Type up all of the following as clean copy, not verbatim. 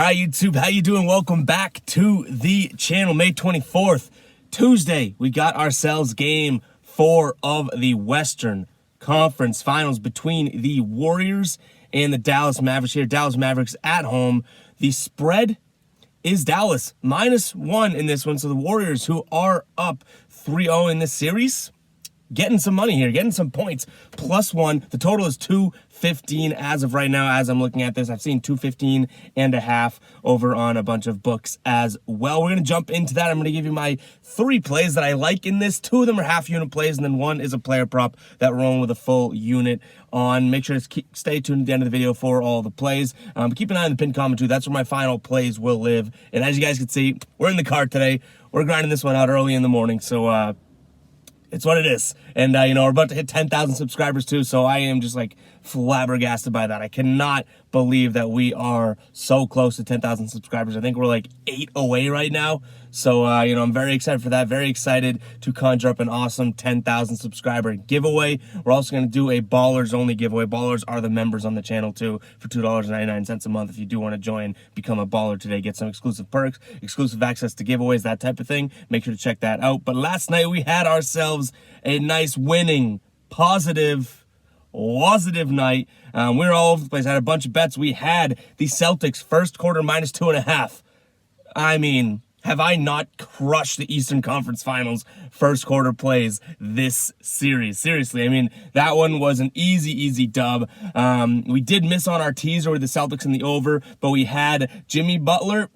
Hi YouTube, how you doing? Welcome back to the channel. May 24th, Tuesday, we got ourselves game 4 of the Western Conference Finals between the Warriors and the Dallas Mavericks here. Dallas Mavericks at home. The spread is Dallas -1 in this one. So the Warriors, who are up 3-0 in this series, getting some money here, getting some points. +1. The total is 215 as of right now. As I'm looking at this, I've seen 215.5 over on a bunch of books as well. We're going to jump into that. I'm going to give you my 3 plays that I like in this. 2 of them are half unit plays, and then 1 is a player prop that we're rolling with a full unit on. Make sure to stay tuned at the end of the video for all the plays. But keep an eye on the pinned comment too. That's where my final plays will live. And as you guys can see, we're in the car today. We're grinding this one out early in the morning. So, it's what it is. And, we're about to hit 10,000 subscribers too, so I am just like flabbergasted by that. I cannot believe that we are so close to 10,000 subscribers. I think we're like 8 away right now. So, I'm very excited for that. Very excited to conjure up an awesome 10,000 subscriber giveaway. We're also going to do a Ballers only giveaway. Ballers are the members on the channel too for $2.99 a month. If you do want to join, become a baller today, get some exclusive perks, exclusive access to giveaways, that type of thing. Make sure to check that out. But last night we had ourselves a nice winning, positive night. We were all over the place. I had a bunch of bets. We had the Celtics first quarter -2.5. I mean, have I not crushed the Eastern Conference Finals first quarter plays this series? Seriously, I mean, that one was an easy dub. We did miss on our teaser with the Celtics in the over, but we had Jimmy Butler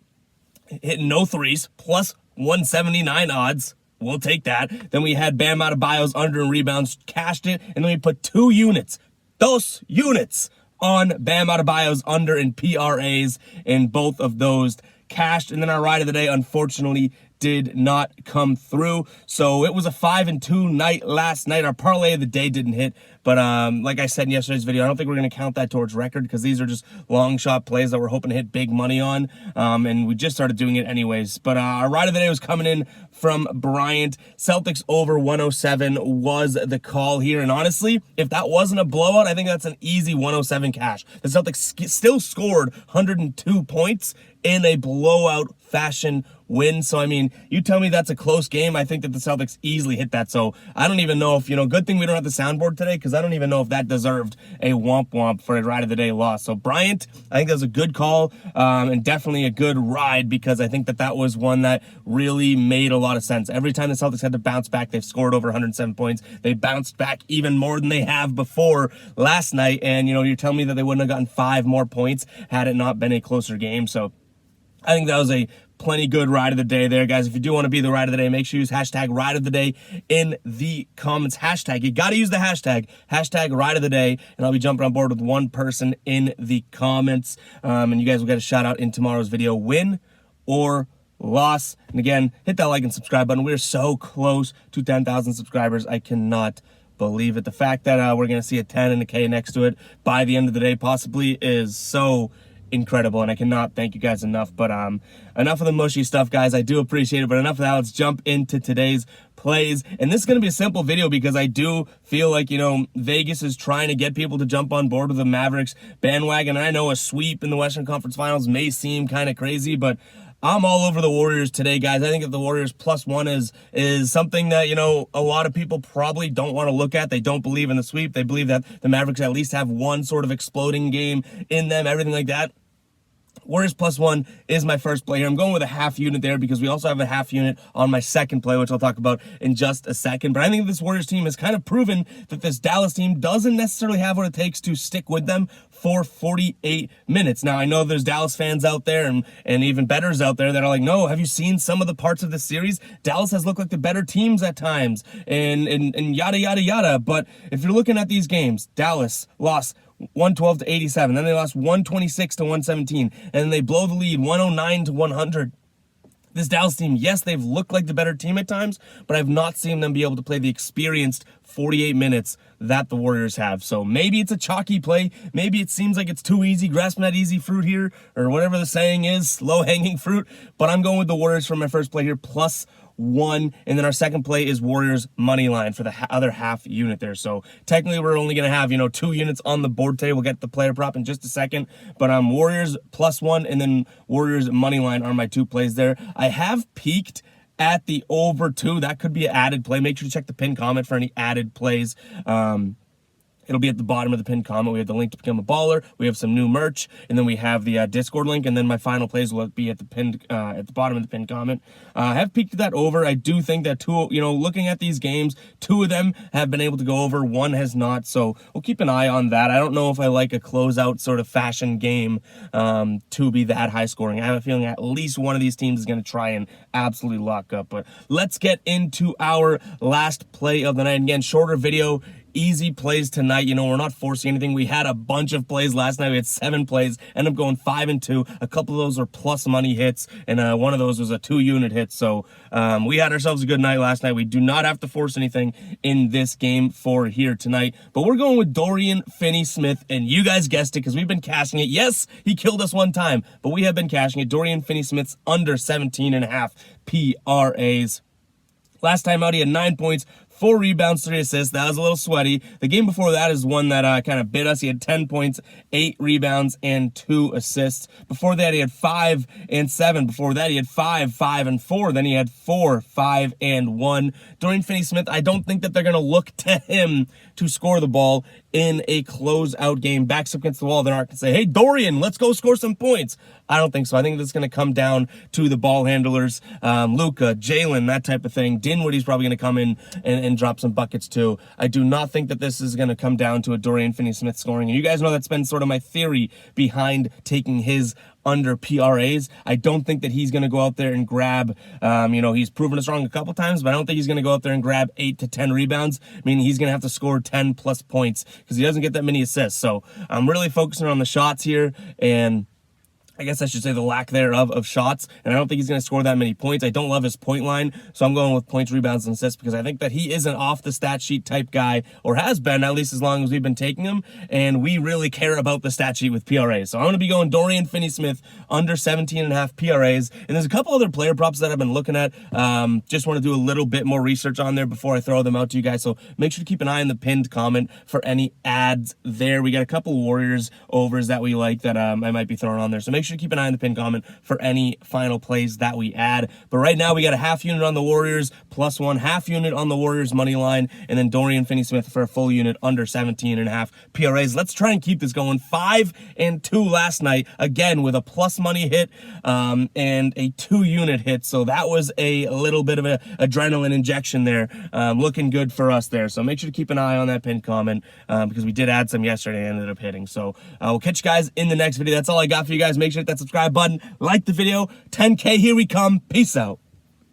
hitting no threes, plus 179 odds. We'll take that. Then we had Bam Adebayo's under and rebounds, cashed it, and then we put 2 units, those units, on Bam Adebayo's under and PRAs, and both of those cashed. And then our ride of the day, unfortunately, did not come through. So it was a 5-2 night last night. Our parlay of the day didn't hit, but like I said in yesterday's video, I don't think we're going to count that towards record because these are just long shot plays that we're hoping to hit big money on, and we just started doing it anyways. But our ride of the day was coming in from Bryant. Celtics over 107 was the call here, and honestly, if that wasn't a blowout, I think that's an easy 107 cash. The Celtics still scored 102 points in a blowout fashion win. So, I mean, you tell me that's a close game. I think that the Celtics easily hit that. So, I don't even know if, good thing we don't have the soundboard today because I don't even know if that deserved a womp for a ride of the day loss. So, Bryant, I think that was a good call and definitely a good ride because I think that that was one that really made a lot of sense. Every time the Celtics had to bounce back, they've scored over 107 points. They bounced back even more than they have before last night. And, you're telling me that they wouldn't have gotten 5 more points had it not been a closer game. So, I think that was a plenty good ride of the day there, guys. If you do want to be the ride of the day, make sure you use hashtag ride of the day in the comments. You got to use the hashtag ride of the day, and I'll be jumping on board with one person in the comments. And you guys will get a shout out in tomorrow's video, win or loss. And again, hit that like and subscribe button. We're so close to 10,000 subscribers. I cannot believe it. The fact that we're going to see a 10 and a K next to it by the end of the day possibly is so incredible, and I cannot thank you guys enough. But enough of the mushy stuff, guys. I do appreciate it, but enough of that. Let's jump into today's plays. And this is going to be a simple video because I do feel like, Vegas is trying to get people to jump on board with the Mavericks bandwagon. And I know a sweep in the Western Conference Finals may seem kind of crazy, but I'm all over the Warriors today, guys. I think that the Warriors +1 is something that, a lot of people probably don't want to look at. They don't believe in the sweep. They believe that the Mavericks at least have one sort of exploding game in them, everything like that. Warriors +1 is my first play here. I'm going with a half unit there because we also have a half unit on my second play, which I'll talk about in just a second. But I think this Warriors team has kind of proven that this Dallas team doesn't necessarily have what it takes to stick with them for 48 minutes. Now, I know there's Dallas fans out there and even bettors out there that are like, no, have you seen some of the parts of this series? Dallas has looked like the better teams at times and yada, yada, yada. But if you're looking at these games, Dallas lost 112-87. Then they lost 126-117. And then they blow the lead 109-100. This Dallas team, yes, they've looked like the better team at times, but I've not seen them be able to play the experienced 48 minutes that the Warriors have. So maybe it's a chalky play. Maybe it seems like it's too easy, grasping that easy fruit here, or whatever the saying is, low-hanging fruit. But I'm going with the Warriors for my first play here, plus 1, and then our second play is Warriors money line for the other half unit there. So technically we're only going to have, 2 units on the board today. We'll get the player prop in just a second, but Warriors +1 and then Warriors money line are my 2 plays there. I have peaked at the over 2. That could be an added play. Make sure to check the pinned comment for any added plays. It'll be at the bottom of the pinned comment. We have the link to become a baller. We have some new merch, and then we have the Discord link, and then my final plays will be at the bottom of the pinned comment. I have peeked that over. I do think that looking at these games, 2 of them have been able to go over, 1 has not. So we'll keep an eye on that. I don't know if I like a closeout sort of fashion game to be that high scoring. I have a feeling at least one of these teams is going to try and absolutely lock up. But let's get into our last play of the night. Again, shorter video. Easy plays tonight. We're not forcing anything. We had a bunch of plays last night. We had 7 plays. Ended up going 5 and 2. A couple of those are plus money hits, and one of those was a 2-unit hit. So we had ourselves a good night last night. We do not have to force anything in this game for here tonight. But we're going with Dorian Finney-Smith, and you guys guessed it because we've been cashing it. Yes, he killed us one time, but we have been cashing it. Dorian Finney-Smith's under 17.5 PRAs. Last time out, he had 9 points, 4 rebounds, 3 assists. That was a little sweaty. The game before that is one that kind of bit us. He had 10 points, 8 rebounds, and 2 assists. Before that, he had 5 and 7. Before that, he had 5, 5 and 4. Then he had 4, 5 and 1. Dorian Finney-Smith, I don't think that they're going to look to him to score the ball in a closeout game. Backs up against the wall. They're not going to say, hey, Dorian, let's go score some points. I don't think so. I think this is going to come down to the ball handlers. Luka, Jalen, that type of thing. Dinwiddie's probably going to come in and drop some buckets too. I do not think that this is going to come down to a Dorian Finney-Smith scoring. And you guys know that's been sort of my theory behind taking his under PRAs. I don't think that he's going to go out there and grab, he's proven us wrong a couple times, but I don't think he's going to go out there and grab 8 to 10 rebounds. I mean, he's going to have to score 10 plus points because he doesn't get that many assists. So I'm really focusing on the shots here, and I guess I should say the lack thereof of shots, and I don't think he's going to score that many points. I don't love his point line, so I'm going with points, rebounds, and assists because I think that he is an off-the-stat sheet type guy, or has been, at least as long as we've been taking him, and we really care about the stat sheet with PRAs. So I'm going to be going Dorian Finney-Smith under 17.5 PRAs, and there's a couple other player props that I've been looking at. Just want to do a little bit more research on there before I throw them out to you guys, so make sure to keep an eye on the pinned comment for any ads there. We got a couple Warriors overs that we like that I might be throwing on there, so make sure to keep an eye on the pinned comment for any final plays that we add. But right now we got a half unit on the Warriors +1, half unit on the Warriors money line, and then Dorian Finney-Smith for a full unit under 17.5 PRAs. Let's try and keep this going. 5 and 2 last night, again with a plus money hit and a 2-unit hit. So that was a little bit of an adrenaline injection there. Looking good for us there. So make sure to keep an eye on that pinned comment because we did add some yesterday and ended up hitting. So we'll catch you guys in the next video. That's all I got for you guys. Make sure to hit that subscribe button, like the video. 10K, here we come. Peace out.